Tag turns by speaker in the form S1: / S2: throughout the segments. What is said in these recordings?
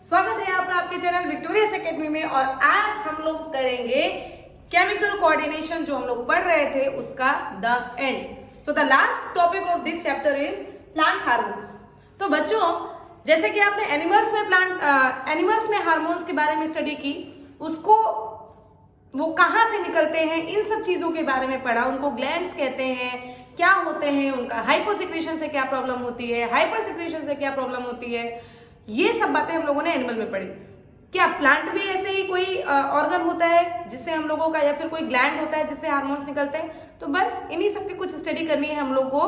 S1: स्वागत है आपका आपके चैनल विक्टोरियस एकेडमी में। और आज हम लोग करेंगे केमिकल कोऑर्डिनेशन, जो हम लोग पढ़ रहे थे उसका the end. So the last topic of this chapter is plant hormones. तो बच्चों, जैसे कि आपने एनिमल्स में हार्मोन्स के बारे में स्टडी की, उसको वो कहाँ से निकलते हैं, इन सब चीजों के बारे में पढ़ा। उनको ग्लैंड्स कहते हैं, क्या होते हैं, उनका हाइपोसिक्रेशन से क्या प्रॉब्लम होती है, हाइपर सिक्रेशन से क्या प्रॉब्लम होती है, ये सब बातें हम लोगों ने एनिमल में पढ़ी। क्या प्लांट भी ऐसे ही कोई ऑर्गन होता है जिससे हम लोगों का, या फिर कोई ग्लैंड होता है जिससे हार्मोन्स निकलते हैं? तो बस इन्हीं सब की कुछ स्टडी करनी है हम लोग को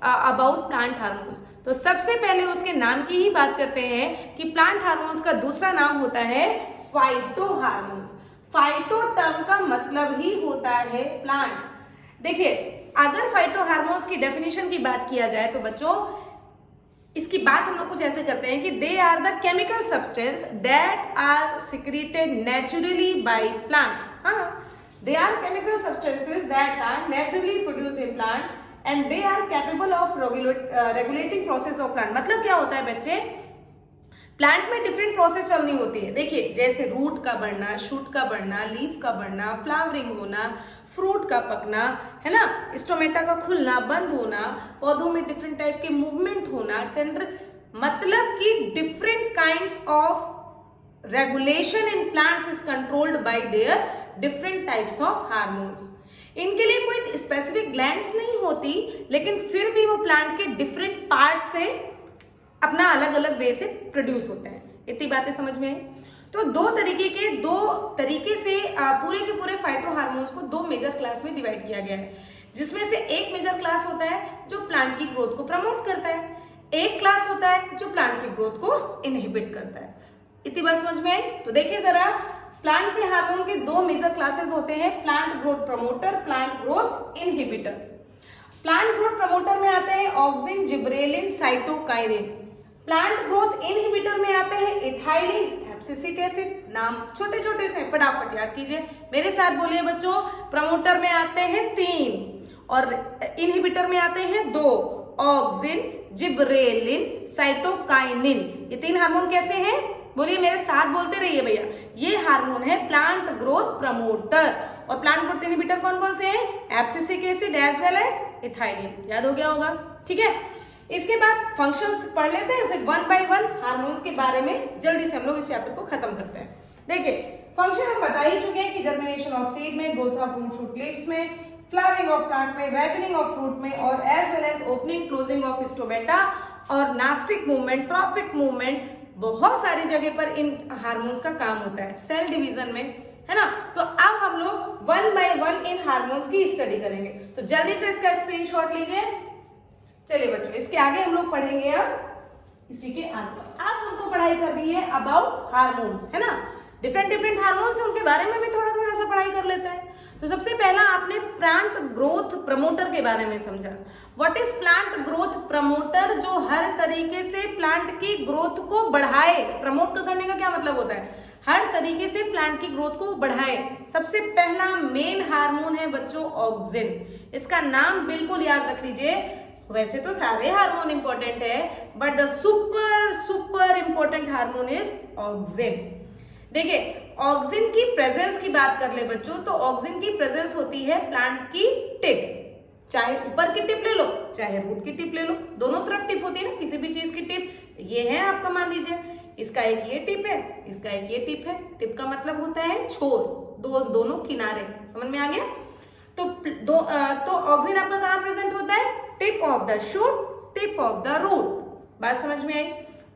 S1: अबाउट प्लांट हार्मोन्स। तो सबसे पहले उसके नाम की ही बात करते हैं कि प्लांट हार्मोन्स का दूसरा नाम होता है फाइटो हार्मोन्स। फाइटो टर्म का मतलब ही होता है प्लांट। देखिए, अगर फाइटो हार्मोन्स की डेफिनेशन की बात किया जाए तो बच्चों, इसकी बात हम लोग कुछ ऐसे करते हैं कि they are the chemical substance that are secreted naturally by plants. हाँ, they are chemical substances that are naturally produced in plant and they are capable of regulating process of plant. मतलब क्या होता है बच्चे, प्लांट में different process चलनी होती है। देखिए, जैसे रूट का बढ़ना, शूट का बढ़ना, लीफ का बढ़ना, फ्लावरिंग होना, फ्रूट का पकना, है ना, स्टोमेटा का खुलना बंद होना, पौधों में डिफरेंट टाइप के मूवमेंट होना, टेंडर, मतलब कि different kinds of regulation in plants is controlled by their different types of hormones. इनके लिए कोई स्पेसिफिक ग्लैंड्स नहीं होती, लेकिन फिर भी वो प्लांट के डिफरेंट पार्ट से अपना अलग अलग वे से प्रोड्यूस होते हैं। इतनी बातें समझ में है? तो दो तरीके से पूरे के पूरे फाइटो हार्मोन्स को दो मेजर क्लास में डिवाइड किया गया है, जिसमें से एक मेजर क्लास होता है जो प्लांट की ग्रोथ को प्रमोट करता है, एक क्लास होता है जो प्लांट की ग्रोथ को इनहिबिट करता है। इतनी बात समझ में आई? तो देखिए जरा, प्लांट के हार्मोन के दो मेजर क्लासेस होते हैं, plant growth promoter, plant growth inhibitor. Plant growth promoter में आते हैं auxin, gibberellin, cytokinin. Plant growth inhibitor में आते हैं इथाइलिन, एब्सिसिक एसिड। नाम छोटे छोटे से फटाफट याद कीजिए, मेरे साथ बोलिए बच्चों। प्रमोटर में आते हैं 3 और इनहिबिटर में आते हैं 2, ऑक्सिन, जिब्रेलिन, साइटोकाइनिन। ये 3 हार्मोन कैसे हैं? बोलिए, मेरे साथ बोलते रहिए भैया। ये हार्मोन है प्लांट ग्रोथ प्रमोटर। और प्लांट ग्रोथ इनहिबिटर कौन कौन से हैं? Abscisic acid as well as ethylene. याद हो गया होगा? ठीक है, इसके बाद फंक्शंस पढ़ लेते हैं, फिर 1 बाय 1 हार्मोन्स के बारे में जल्दी से हम लोग इस चैप्टर को खत्म करते हैं। देखिए, फंक्शन हम बता ही चुके हैं कि जर्मिनेशन ऑफ सीड में, growth of fruit shoot leaves में, फ्लावरिंग ऑफ प्लांट में, राइपनिंग ऑफ फ्रूट में, और as well as opening closing of stomata और नास्टिक मूवमेंट, ट्रॉपिक मूवमेंट, बहुत सारी जगह पर इन हार्मोन्स का काम होता है, सेल डिवीजन में, है ना। तो अब हम लोग 1 बाय 1 इन हार्मोन्स की स्टडी करेंगे। तो जल्दी से इसका स्क्रीनशॉट लीजिए। चलिए बच्चों, इसके आगे हम लोग पढ़ेंगे अब इसी के आगे। अब हमको पढ़ाई करनी है अबाउट हार्मोन्स, है ना। डिफरेंट हार्मोन्स है, उनके बारे में भी थोड़ा थोड़ा सा पढ़ाई कर लेते हैं। तो सबसे पहला आपने प्लांट ग्रोथ प्रमोटर के बारे में समझा। What is plant growth promoter? जो हर तरीके से प्लांट की ग्रोथ को बढ़ाए। प्रमोट करने का क्या मतलब होता है? हर तरीके से प्लांट की ग्रोथ को बढ़ाए। सबसे पहला मेन हार्मोन है बच्चों ऑक्सिन। इसका नाम बिल्कुल याद रख लीजिए। वैसे तो सारे हार्मोन इंपॉर्टेंट है, but the super important hormone is auxin. देखिए, ऑक्सिन की प्रेजेंस की बात कर ले बच्चों, तो ऑक्सिन की प्रेजेंस होती है प्लांट की टिप। चाहे ऊपर की टिप ले लो, चाहे रूट की टिप ले लो, दोनों तरफ टिप होती है ना किसी भी चीज की टिप। ये है आपका, मान लीजिए इसका एक ये टिप है, इसका एक ये टिप है। टिप का मतलब होता है छोर, दोनों किनारे। समझ में आ गया? तो ऑक्सिन आपका कहाँ प्रेजेंट होता है? Tip of the shoot, tip of the root. बात समझ में आई?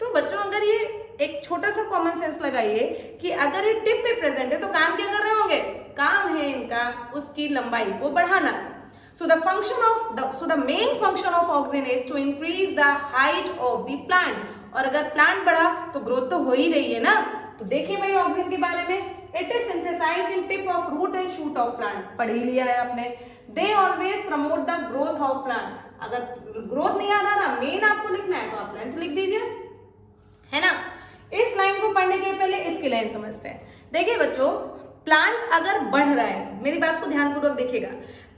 S1: तो बच्चों, अगर ये एक छोटा सा कॉमन सेंस लगाइए कि अगर ये टिप पे प्रेजेंट है तो काम क्या कर रहे होंगे? काम है इनका उसकी लंबाई को बढ़ाना। So the main function of auxin is to increase the height of the plant. और अगर प्लांट बढ़ा तो ग्रोथ तो हो ही रही है ना। तो देखिए भाई, ऑक्सिन के बारे में, it is synthesised in tip of root and shoot of plant. पढ़ ही लिया है आपने। They always promote the growth of plant. अगर ग्रोथ नहीं आता ना, मेन आपको लिखना है तो आप लेंथ लिख दीजिए, है ना। इस लाइन को पढ़ने के पहले इसकी लाइन समझते हैं। देखिए बच्चों, प्लांट अगर बढ़ रहा है, मेरी बात को ध्यानपूर्वक देखिएगा,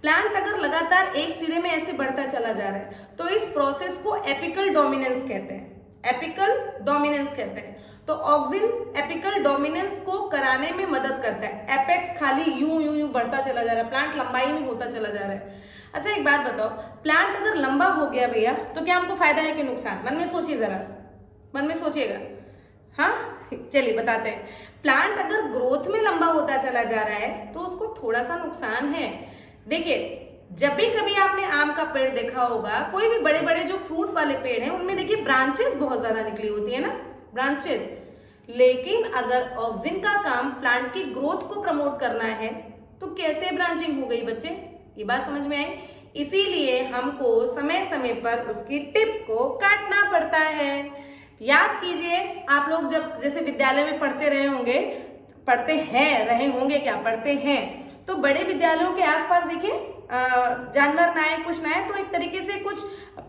S1: प्लांट अगर लगातार एक सिरे में ऐसे बढ़ता चला जा रहा है तो इस प्रोसेस को एपिकल डोमिनेंस कहते हैं। एपिकल डोमिनेंस कहते हैं। तो ऑक्सिन एपिकल डोमिनेंस को कराने में मदद करता है। एपेक्स खाली यूं बढ़ता चला जा रहा है, प्लांट लंबाई में होता चला जा रहा है। अच्छा एक बात बताओ, प्लांट अगर लंबा हो गया भैया तो क्या हमको फायदा है कि नुकसान? मन में सोचिए जरा, मन में सोचिएगा। हाँ चलिए बताते हैं। प्लांट अगर ग्रोथ में लंबा होता चला जा रहा है तो उसको थोड़ा सा नुकसान है। देखिए जब भी कभी आपने आम का पेड़ देखा होगा, कोई भी बड़े बड़े जो फ्रूट वाले पेड़ हैं उनमें देखिए ब्रांचेस बहुत ज्यादा निकली होती है ना, ब्रांचेस। लेकिन अगर ऑक्सिन का काम प्लांट की ग्रोथ को प्रमोट करना है तो कैसे ब्रांचिंग हो गई बच्चे? ये बात समझ में आई? इसीलिए हमको समय समय पर उसकी टिप को काटना पड़ता है। याद कीजिए आप लोग जब जैसे विद्यालय में पढ़ते रहे होंगे, पढ़ते हैं रहे होंगे क्या, पढ़ते हैं, तो बड़े विद्यालयों के आसपास देखिए जानवर ना आए, कुछ ना आए, तो एक तरीके से कुछ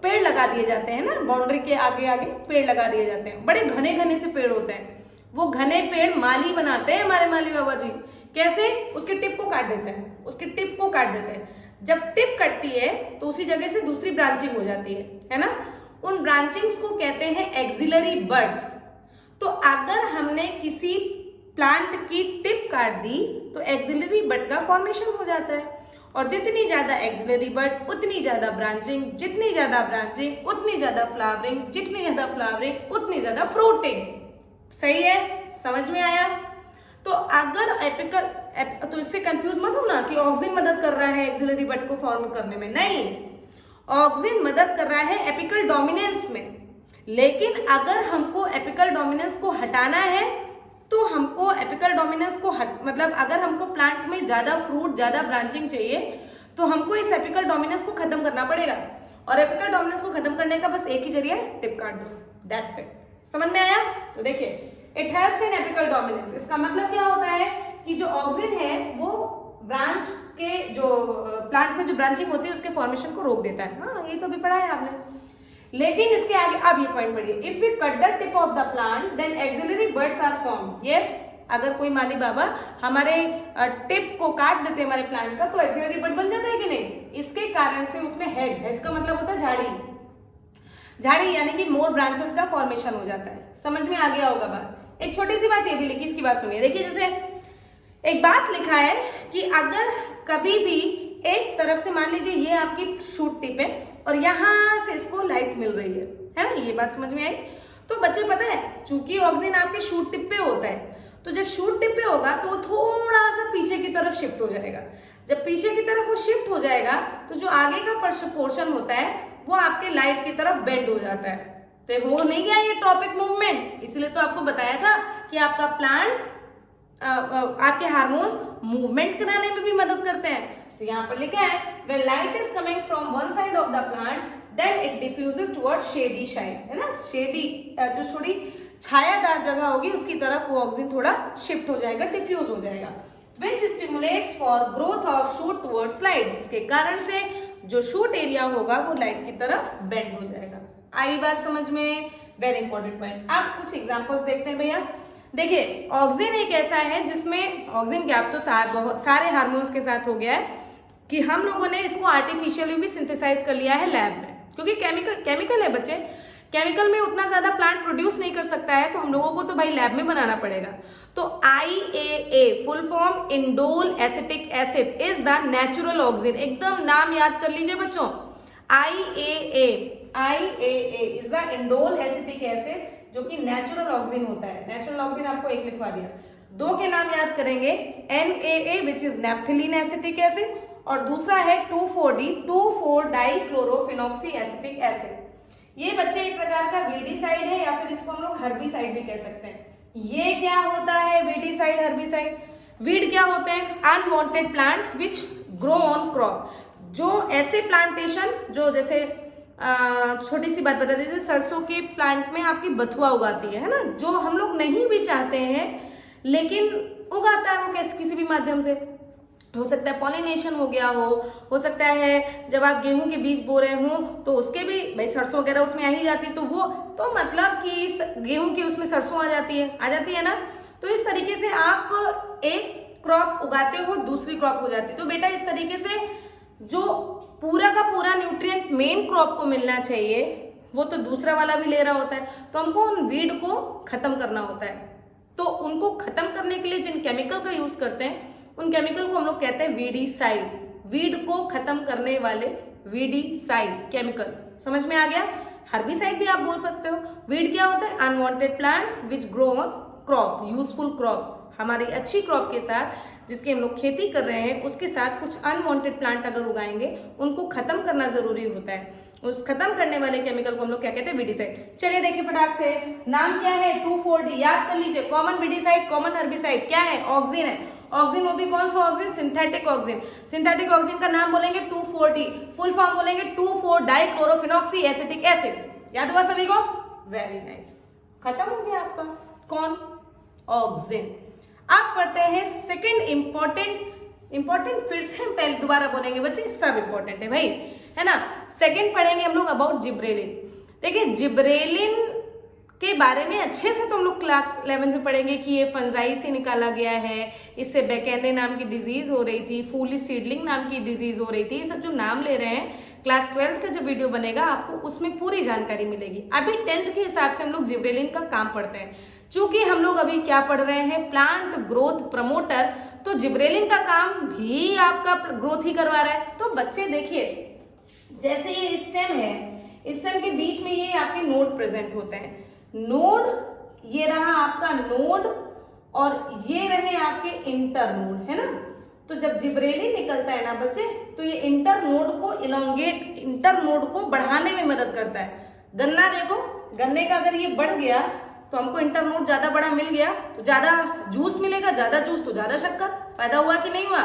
S1: पेड़ लगा दिए जाते हैं ना, बाउंड्री के आगे आगे पेड़ लगा दिए जाते हैं। बड़े घने घने से पेड़ होते हैं। वो घने पेड़ माली बनाते हैं हमारे माली बाबा जी। कैसे? उसके टिप को काट देते हैं, उसके टिप को काट देते हैं। जब टिप कटती है तो उसी जगह से दूसरी ब्रांचिंग हो जाती है ना। उन ब्रांचिंग्स को कहते हैं एक्सिलरी बड्स। तो अगर हमने किसी प्लांट की टिप काट दी तो एक्सिलरी बड का फॉर्मेशन हो जाता है। और जितनी ज्यादा एक्सिलरी बड उतनी ज्यादा ब्रांचिंग, जितनी ज्यादा ब्रांचिंग उतनी ज्यादा फ्लावरिंग, जितनी ज्यादा फ्लावरिंग उतनी ज्यादा फ्रूटिंग। सही है? समझ में आया? तो अगर एपिकल तो इससे कंफ्यूज मत हो ना कि ऑक्सिन मदद कर रहा है एक्सिलरी बड को फॉर्म करने में। नहीं, ऑक्सिन मदद कर रहा है एपिकल डोमिनेंस में। लेकिन अगर हमको एपिकल डोमिनेंस को हटाना है तो हमको एपिकल डोमिनेंस को मतलब अगर हमको प्लांट में ज्यादा फ्रूट, ज्यादा ब्रांचिंग चाहिए तो हमको इस एपिकल डोमिनेंस को खत्म करना पड़ेगा। और एपिकल डोमिनेंस को खत्म करने का बस एक ही जरिया है, टिप काट दो। That's it. समझ में आया? तो देखिए it helps in apical dominance. इसका मतलब क्या होता है कि जो ऑक्सिन है वो ब्रांच के जो प्लांट में जो ब्रांचिंग होती है उसके फॉर्मेशन को रोक देता है। हाँ ये तो अभी पढ़ा है आपने। लेकिन इसके आगे अब ये पॉइंट पढ़िए, if we cut the tip of the plant then axillary buds are form. Yes, अगर कोई माली बाबा हमारे टिप को काट देते हमारे प्लांट का तो एक्सिलरी बड बन जाता है कि नहीं? इसके कारण से उसमें हेज, हेज का मतलब होता है झाड़ी, झाड़ी यानी कि मोर ब्रांचेस का फॉर्मेशन हो जाता है। समझ में आ गया होगा बात? एक छोटी सी बात ये भी लिखी, इसकी बात सुनिए। देखिए जैसे एक बात लिखा है कि अगर कभी भी एक तरफ से मान लीजिए ये आपकी शूट टिप है और यहां से इसको लाइट मिल रही है ना, ये बात समझ में आई? तो बच्चे पता है चूंकि ऑक्सिन आपके शूट टिप पे होता है तो जब शूट टिप पे होगा तो वो थोड़ा सा पीछे की तरफ शिफ्ट हो जाएगा। जब पीछे की तरफ वो शिफ्ट हो जाएगा तो जो आगे का पोर्शन होता है वो आपके लाइट की तरफ बेंड हो जाता है। तो हो नहीं गया ये टॉपिक मूवमेंट? इसलिए तो आपको बताया था कि आपका प्लांट आपके हार्मोन्स मूवमेंट कराने में भी मदद करते हैं। तो यहाँ पर लिखा है when light is coming from one side of the plant then it diffuses towards shady side, है ना? shady जो थोड़ी छायादार जगह होगी उसकी तरफ वो ऑक्सिन थोड़ा शिफ्ट हो जाएगा, डिफ्यूज हो जाएगा। which stimulates for growth of shoot towards light, जिसके कारण से जो शूट एरिया होगा वो लाइट की तरफ बेंड हो जाएगा। आई बात समझ में? Very important point. अब कुछ एग्जांपल्स देखते हैं भैया। देखिए ऑक्सिन एक ऐसा है जिसमें ऑक्सिन गैप तो बहुत सारे हार्मोन्स के साथ हो गया है कि हम लोगों ने इसको आर्टिफिशियली भी सिंथेसाइज कर लिया है लैब में, क्योंकि केमिकल है बच्चे। केमिकल में उतना ज्यादा प्लांट प्रोड्यूस नहीं कर सकता है तो हम लोगों को तो भाई लैब में बनाना पड़ेगा। तो IAA full form indole acetic acid is the natural auxin. एकदम नाम याद कर लीजिए बच्चों, IAA is the indole acetic acid जो कि नेचुरल ऑक्सिन होता है। नेचुरल ऑक्सिन आपको एक लिखवा दिया। दो के नाम याद करेंगे, NAA which is naphthalene acetic acid और दूसरा है 2,4-D 2,4-डाइक्लोरोफिनॉक्सी एसिटिक एसिड। ये बच्चे एक प्रकार का वीडिसाइड है या फिर इसको हम लोग हर्बिसाइड भी कह सकते हैं। ये क्या होता है वीडिसाइड, हर्बिसाइड? वीड क्या होते हैं? Unwanted plants which grow on crop. जो ऐसे प्लांटेशन जो जैसे छोटी सी बात बता दीजिए, सरसों के प्लांट में आपकी बथुआ उगाती है ना, जो हम लोग नहीं भी चाहते हैं लेकिन उगाता है वो किसी भी माध्यम से। हो सकता है पॉलिनेशन हो गया हो सकता है जब आप गेहूं के बीज बो रहे हो तो उसके भी भाई सरसों वगैरह उसमें आ ही जाती है, तो वो तो मतलब कि गेहूं की उसमें सरसों आ जाती है ना। तो इस तरीके से आप एक क्रॉप उगाते हो दूसरी क्रॉप हो जाती है। तो बेटा इस तरीके से जो पूरा का पूरा न्यूट्रिएंट मेन क्रॉप को मिलना चाहिए वो तो दूसरा वाला भी ले रहा होता है, तो हमको उन वीड को खत्म करना होता है। तो उनको खत्म करने के लिए जिन केमिकल का यूज करते हैं उन केमिकल को हम लोग कहते हैं वीडीसाइड। वीड को खत्म करने वाले वीडीसाइड केमिकल। समझ में आ गया? हर्बिसाइड भी आप बोल सकते हो। वीड क्या होता है? Unwanted plant which grow on crop, useful crop. हमारी अच्छी क्रॉप के साथ जिसकी हम लोग खेती कर रहे हैं उसके साथ कुछ अनवांटेड प्लांट अगर उगाएंगे उनको खत्म करना जरूरी होता है। उस खत्म करने वाले केमिकल को हम लोग क्या कहते हैं? वीडीसाइड। चलिए देखिए फटाक से, नाम क्या है? 2,4-D। याद कर लीजिए, कॉमन वीडीसाइड, कॉमन हर्बिसाइड क्या है? ऑक्सिन है। ऑक्सिन वो भी कौन सा auxin? Synthetic auxin. Synthetic auxin का नाम बोलेंगे 2,4-D, फुल फॉर्म बोलेंगे 2,4-डाइक्लोरोफिनॉक्सी एसिटिक एसिड। याद हुआ सभी को? वेरी नाइस, खत्म हो गया आपका कौन? ऑक्सिन। आप पढ़ते हैं सेकंड इंपॉर्टेंट फिर से हम पहले दोबारा बोलेंगे बच्चे, सब इंपॉर्टेंट है भाई, है ना। सेकंड पढ़ेंगे हम लोग अबाउट जिब्रेलिन। देखिए जिब्रेलिन के बारे में अच्छे से तो हम लोग क्लास 11 में पढ़ेंगे कि ये फंजाई से निकाला गया है, इससे बेकेने नाम की डिजीज हो रही थी, फूली सीडलिंग नाम की डिजीज हो रही थी। ये सब जो नाम ले रहे हैं, क्लास 12 का जब वीडियो बनेगा आपको उसमें पूरी जानकारी मिलेगी। अभी 10th के हिसाब से हम लोग जिब्रेलिन का काम पढ़ते हैं। चूंकि हम लोग अभी क्या पढ़ रहे हैं? प्लांट ग्रोथ प्रमोटर, तो जिब्रेलिन का काम भी आपका ग्रोथ ही करवा रहा है। तो बच्चे देखिए, जैसे ये स्टेम है, स्टेम के बीच में ये आपके नोड प्रेजेंट होते हैं। नोड, ये रहा आपका नोड और ये रहे आपके इंटर नोड, है ना। तो जब जिब्रेलिन निकलता है ना बच्चे, तो ये इंटर नोड को इलोंगेट, इंटर नोड को बढ़ाने में मदद करता है। गन्ना देखो, गन्ने का अगर ये बढ़ गया तो हमको इंटर नोड ज्यादा बड़ा मिल गया तो ज्यादा जूस मिलेगा, ज्यादा जूस तो ज्यादा शक्कर। फायदा हुआ कि नहीं हुआ?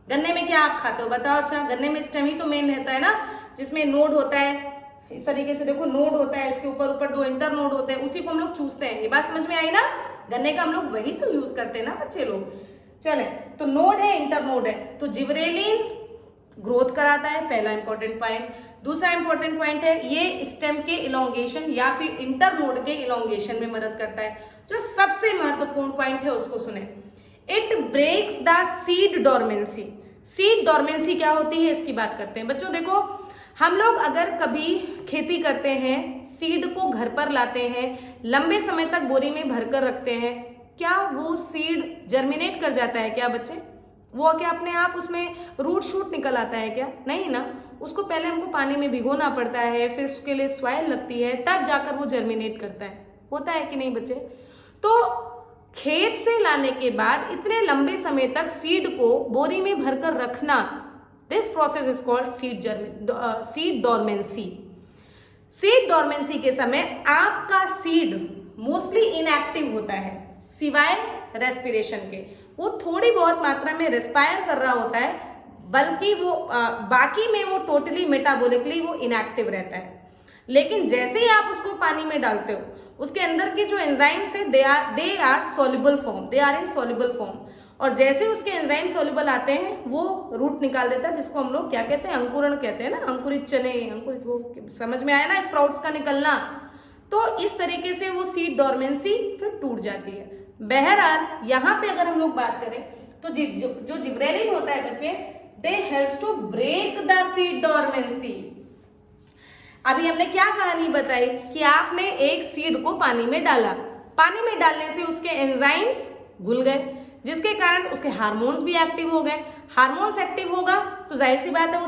S1: गन्ने में क्या आप खाते हो बताओ? अच्छा, गन्ने में स्टेम ही तो मेन रहता है ना, जिसमें नोड होता है। इस तरीके से देखो, नोड होता है, इसके ऊपर ऊपर 2 इंटर नोड होते हैं, उसी को हम लोग चूसते हैं। ये बात समझ में आई ना? गन्ने का हम लोग वही तो यूज करते हैं ना बच्चे लोग। चले, तो नोड है, इंटर नोड है, तो जिब्रेलिन ग्रोथ कराता है, पहला इंपॉर्टेंट पॉइंट। दूसरा इंपॉर्टेंट पॉइंट है, ये स्टेम के इलोंगेशन या फिर इंटर नोड के इलोंगेशन में मदद करता है। जो सबसे महत्वपूर्ण पॉइंट है उसको सुने, it breaks the seed dormancy. Seed dormancy क्या होती है इसकी बात करते हैं बच्चों। देखो, हम लोग अगर कभी खेती करते हैं, सीड को घर पर लाते हैं, लंबे समय तक बोरी में भरकर रखते हैं, क्या वो सीड जर्मिनेट कर जाता है क्या बच्चे? वो क्या अपने आप उसमें रूट शूट निकल आता है क्या? नहीं ना, उसको पहले हमको पानी में भिगोना पड़ता है, फिर उसके लिए सॉइल लगती है, तब जाकर वो जर्मिनेट करता है। होता है कि नहीं बच्चे? तो खेत से लाने के बाद इतने लंबे समय तक सीड को बोरी में भरकर रखना, this process is called seed dormancy. Seed dormancy के समय आपका सीड मोस्टली इनएक्टिव होता है, सिवाय रेस्पिरेशन के। वो थोड़ी बहुत मात्रा में रेस्पायर कर रहा होता है, बल्कि वो बाकी में वो टोटली मेटाबॉलिकली वो इनएक्टिव रहता है। लेकिन जैसे ही आप उसको पानी में डालते हो, उसके अंदर के जो एंजाइम्स है they are soluble form, they are insoluble form. और जैसे उसके एंजाइम सॉल्युबल आते हैं, वो रूट निकाल देता है, जिसको हम लोग क्या कहते हैं? अंकुरण कहते हैं ना, अंकुरित चने, अंकुरित, वो समझ में आया ना, स्प्राउट्स का निकलना। तो इस तरीके से वो सीड डोरमेंसी फिर टूट जाती है। बहरहाल यहाँ पे अगर हम लोग बात करें तो जो जिब्रेलिन होता है बच्चे, they helps to break the seed dormancy. अभी हमने क्या कहानी बताई कि आपने एक सीड को पानी में डाला, पानी में डालने से उसके एंजाइम्स घुल गए, जिसके कारण उसके हार्मोन्स भी एक्टिव हो गए। हार्मोन्स एक्टिव होगा तो जाहिर सी बात है वो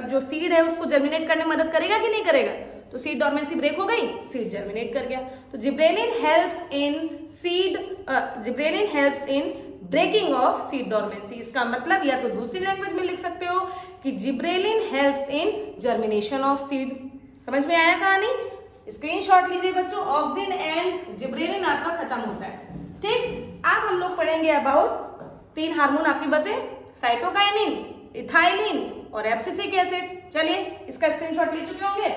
S1: जो सीड है उसको जर्मिनेट करने में मदद करेगा कि नहीं करेगा? तो सीड डोरमेंसी ब्रेक हो गई, सीड जर्मिनेट कर गया। तो gibberellin helps in breaking of seed dormancy. इसका मतलब या तो दूसरी लैंग्वेज में लिख सकते हो कि gibberellin helps in germination of seed. समझ में आया कहानी? स्क्रीनशॉट लीजिए बच्चों, ऑक्सिन एंड जिब्रेलिन आपका खत्म होता है। ठीक, अब हम लोग पढ़ेंगे अबाउट 3 हार्मोन आपके बचे, साइटोकाइनिन, इथाइलिन और एब्सिसिक एसिड। चलिए इसका स्क्रीनशॉट ले चुके होंगे,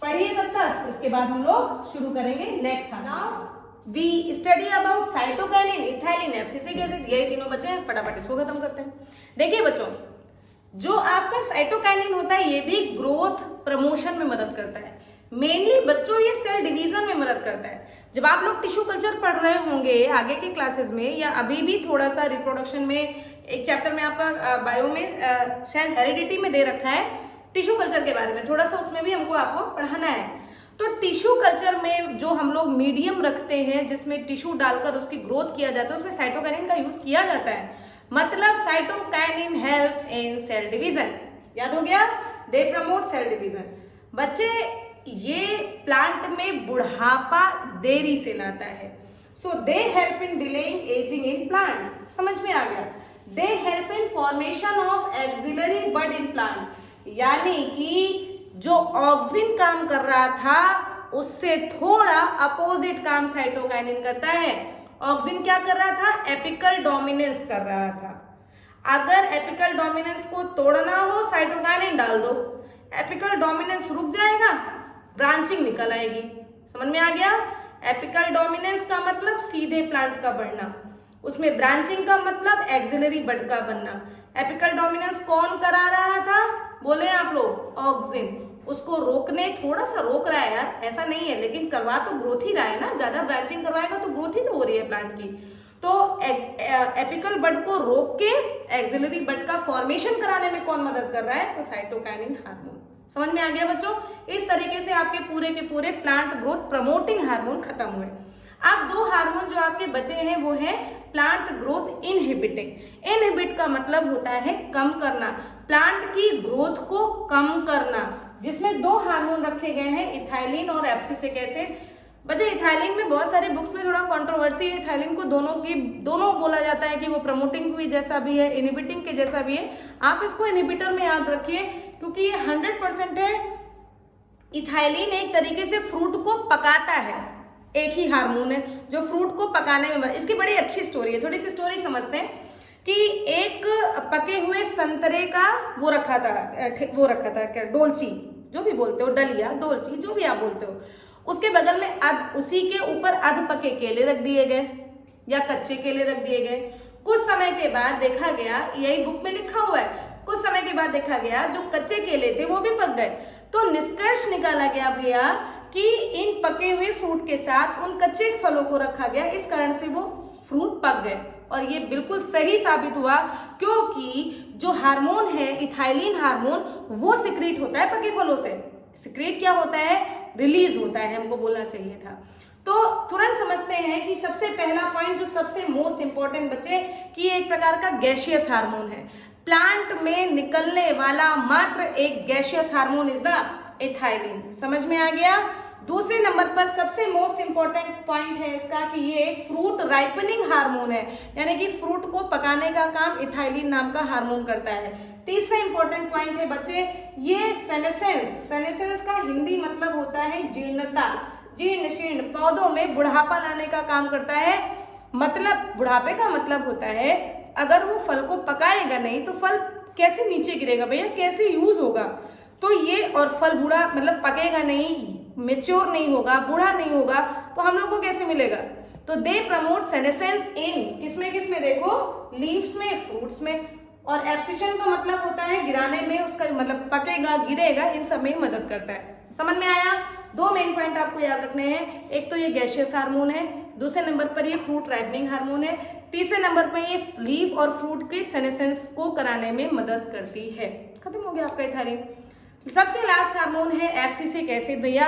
S1: पढ़िए तब तक, इसके बाद हम लोग शुरू करेंगे next hormone. We study about cytokinin, ethylene, abscisic acid, यही तीनों बचे हैं, फटाफट इसको खत्म करते हैं। देखिए बच्चों, जो आपका साइटोकाइनिन होता है ये भी ग्रोथ प्रमोशन में मदद करता है। मेनली बच्चों ये सेल डिवीजन में मदद करता है। जब आप लोग टिश्यू कल्चर पढ़ रहे होंगे आगे के क्लासेस में, या अभी भी थोड़ा सा रिप्रोडक्शन में, एक चैप्टर में आपका बायो में शायद हेरिडिटी में दे रखा है टिश्यू कल्चर के बारे में थोड़ा सा उसमें भी हमको आपको पढ़ाना है। तो टिश्यू कल्चर में जो हम लोग मीडियम रखते हैं जिसमें टिश्यू डालकर उसकी ग्रोथ किया जाता है उसमें साइटोकाइनिन का यूज किया जाता है। मतलब cytokinin helps in cell division, याद हो गया, दे प्रमोट सेल डिवीजन। बच्चे ये प्लांट में बुढ़ापा देरी से लाता है, so they help in delaying ageing in plants, समझ में आ गया। They help in formation of axillary bud in plant, यानी कि जो ऑक्सिन काम कर रहा था उससे थोड़ा अपोजिट काम साइटोकाइनिन करता है। ऑक्सिन क्या कर रहा था, एपिकल डोमिनेंस कर रहा था। अगर एपिकल डोमिनेंस को तोड़ना हो साइटोकाइनिन डाल दो, एपिकल डोमिनेंस रुक जाएगा, ब्रांचिंग निकल आएगी। समझ में आ गया। एपिकल डोमिनेंस का मतलब सीधे प्लांट का बढ़ना, उसमें ब्रांचिंग का मतलब एक्सिलरी बड का बनना। एपिकल डोमिनेंस कौन करा रहा था, बोले आप लोग, ऑक्सिन। उसको रोकने, थोड़ा सा रोक रहा है यार, ऐसा नहीं है, लेकिन करवा तो ग्रोथ ही रहा है ना, ज्यादा ब्रांचिंग करवाएगा तो ग्रोथ ही तो हो रही है प्लांट की। तो एपिकल बड को रोक के एक्सिलरी बड का फॉर्मेशन कराने में कौन मदद कर रहा है, तो साइटोकाइनिन हार्मोन। समझ में आ गया बच्चों। इस तरीके से आपके पूरे के पूरे प्लांट ग्रोथ प्रमोटिंग हार्मोन खत्म हुए। अब दो हार्मोन जो आपके बचे हैं वो है प्लांट ग्रोथ इनहिबिटिंग। इनहिबिट का मतलब होता है कम करना, प्लांट की ग्रोथ को कम करना, जिसमें दो हार्मोन रखे गए हैं, इथाइलिन और एब्सिसिक एसिड। बच्चे इथाइलिन में बहुत सारे बुक्स में थोड़ा कंट्रोवर्सी है, इथाइलिन को दोनों बोला जाता है कि वो प्रमोटिंग भी जैसा भी है, इनहिबिटिंग के जैसा भी है। आप इसको इनहिबिटर में याद रखिए क्योंकि ये 100% है। इथाइलिन एक तरीके से फ्रूट को पकाता है, एक ही हार्मोन है जो फ्रूट को पकाने में। इसकी बड़ी अच्छी स्टोरी है, थोड़ी सी स्टोरी समझते हैं कि एक पके हुए संतरे का वो रखा था क्या, डोलची जो भी बोलते हो, डलिया, डोलची जो भी आप बोलते हो, उसके बगल में उसी के ऊपर अध पके केले रख दिए गए या कच्चे केले रख दिए गए। कुछ समय के बाद देखा गया, यही बुक में लिखा हुआ है, कुछ समय के बाद देखा गया जो कच्चे केले थे वो भी पक गए। तो निष्कर्ष निकाला गया भैया कि इन पके हुए फ्रूट के साथ उन कच्चे फलों को रखा गया, इस कारण से वो फ्रूट पक गए। और ये बिल्कुल सही साबित हुआ क्योंकि जो हार्मोन है इथाइलिन हार्मोन वो सिक्रीट होता है पके फलों से। सिक्रीट क्या होता है, रिलीज होता है, हमको बोलना चाहिए था। तो तुरंत समझते हैं कि सबसे पहला पॉइंट जो सबसे मोस्ट इंपॉर्टेंट बच्चे कि एक प्रकार का गैसियस हार्मोन है। प्लांट में निकलने वाला मात्र एक gaseous hormone is the ethylene. समझ में आ गया। दूसरे नंबर पर सबसे मोस्ट इंपॉर्टेंट पॉइंट है इसका कि ये एक फ्रूट राइपनिंग हार्मोन है, यानी कि फ्रूट को पकाने का काम इथाइलिन नाम का हार्मोन करता है। तीसरा इंपॉर्टेंट पॉइंट है बच्चे ये सेनेसेंस। सेनेसेंस का हिंदी मतलब होता है जीर्णता, जीर्ण शीर्ण, पौधों में बुढ़ापा लाने का काम करता है। मतलब बुढ़ापे का मतलब होता है अगर वो फल को पकाएगा नहीं तो फल कैसे नीचे गिरेगा भैया, कैसे यूज होगा। तो ये और फल बूढ़ा मतलब पकेगा नहीं, मेच्योर नहीं होगा, बूढ़ा नहीं होगा, तो हम लोग को कैसे मिलेगा। तो दे प्रमोट सेनेसेंस इन किसमें देखो, लीव्स में, फ्रूट्स में। और एब्सिशन का मतलब होता है गिराने में, उसका मतलब पकेगा, गिरेगा, इन सब में मदद करता है। समझ में आया। दो मेन पॉइंट आपको याद रखने हैं, एक तो ये गैसियस हार्मोन है, दूसरे नंबर पर ये फ्रूट राइपनिंग हार्मोन है, तीसरे नंबर पर ये लीफ और फ्रूट के सेनेसेंस को कराने में मदद करती है। खत्म हो गया आपका इथाइलिन। सबसे लास्ट हार्मोन है एब्सिसिक एसिड। भैया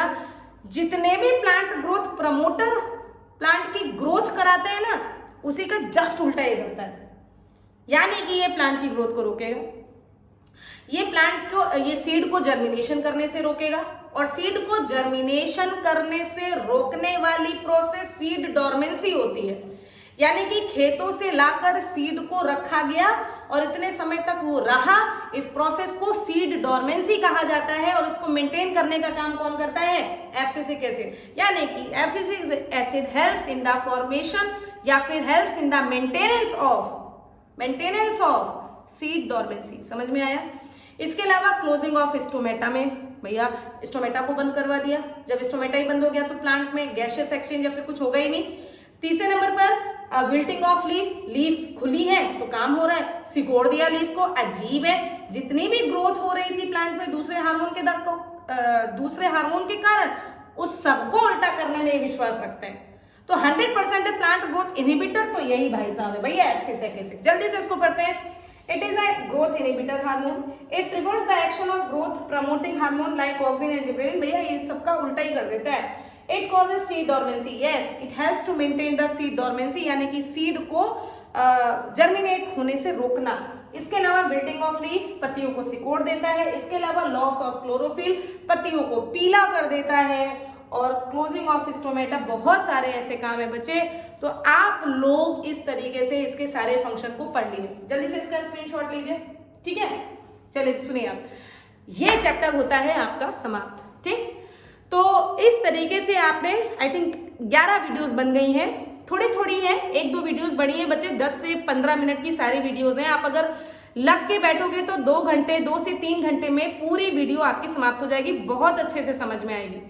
S1: जितने भी प्लांट ग्रोथ प्रमोटर प्लांट की ग्रोथ कराते हैं ना, उसी का जस्ट उल्टा ये करता है, यानी कि ये प्लांट की ग्रोथ को रोकेगा, ये प्लांट को, ये सीड को जर्मिनेशन करने से रोकेगा, और सीड को जर्मिनेशन करने से रोकने वाली प्रोसेस सीड डोर्मेंसी होती है। यानी कि खेतों से लाकर सीड को रखा गया और इतने समय तक वो रहा, इस प्रोसेस को सीड डोर्मेंसी कहा जाता है। और इसको मेंटेन करने का काम कौन करता है, एब्सिसिक एसिड। यानी कि abscisic acid helps in the formation या फिर helps in the maintenance of seed dormancy. समझ में आया। इसके अलावा क्लोजिंग ऑफ स्टोमेटा में, भैया स्टोमेटा को बंद करवा दिया, जब स्टोमेटा ही बंद हो गया तो प्लांट में गैसियस एक्सचेंज या फिर कुछ होगा ही नहीं। तीसरे नंबर पर विल्टिंग ऑफ लीफ, लीफ खुली है तो काम हो रहा है, सिकोड़ दिया लीफ को। अजीब है, जितनी भी ग्रोथ हो रही थी प्लांट में दूसरे हार्मोन के कारण, उस सबको उल्टा करने में विश्वास रखते हैं। तो 100% प्लांट ग्रोथ इनहिबिटर तो यही भाई साहब है भैया एब्सिसिक एसिड। जल्दी से इसको पढ़ते हैं। It is a growth inhibitor hormone. It triggers the action of growth promoting hormone like auxin and gibberellin. भैया ये सबका उल्टा ही कर देता है. It causes seed dormancy. Yes, it helps to maintain the seed dormancy, यानी कि सीड को जर्मिनेट होने से रोकना. इसके अलावा बिल्डिंग ऑफ लीफ, पत्तियों को सिकोड़ देता है. इसके अलावा लॉस ऑफ क्लोरोफिल, पत्तियों को पीला कर देता है. और क्लोजिंग ऑफ स्टोमेटा, बहुत सारे ऐसे काम है बच्चे. तो आप लोग इस तरीके से इसके सारे फंक्शन को पढ़ लीजिए. जल्दी से इसका स्क्रीनशॉट लीजिए. ठीक है, चलिए सुनिए आप. ये चैप्टर होता है आपका समाप्त. ठीक, तो इस तरीके से आपने आई थिंक 11 वीडियोस बन गई हैं. थोड़ी थोड़ी है, 1-2 वीडियोस बड़ी है बच्चे. 10 से 15 मिनट की सारी वीडियोस हैं. आप अगर लग के बैठोगे तो 2 घंटे, 2 से 3 घंटे में पूरी वीडियो आपकी समाप्त हो जाएगी. बहुत अच्छे से समझ में आएगी.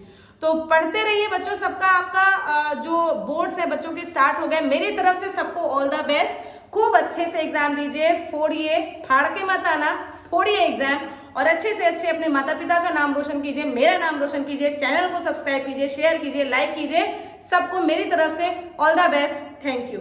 S1: तो पढ़ते रहिए बच्चों. सबका आपका जो बोर्ड्स है बच्चों के स्टार्ट हो गए. मेरी तरफ से सबको ऑल द बेस्ट. खूब अच्छे से एग्जाम दीजिए. फोड़िए, फाड़ के मत आना. फोड़िए एग्जाम और अच्छे से अच्छे अपने माता पिता का नाम रोशन कीजिए, मेरा नाम रोशन कीजिए. चैनल को सब्सक्राइब कीजिए, शेयर कीजिए, लाइक कीजिए. सबको मेरी तरफ से all the best. Thank you.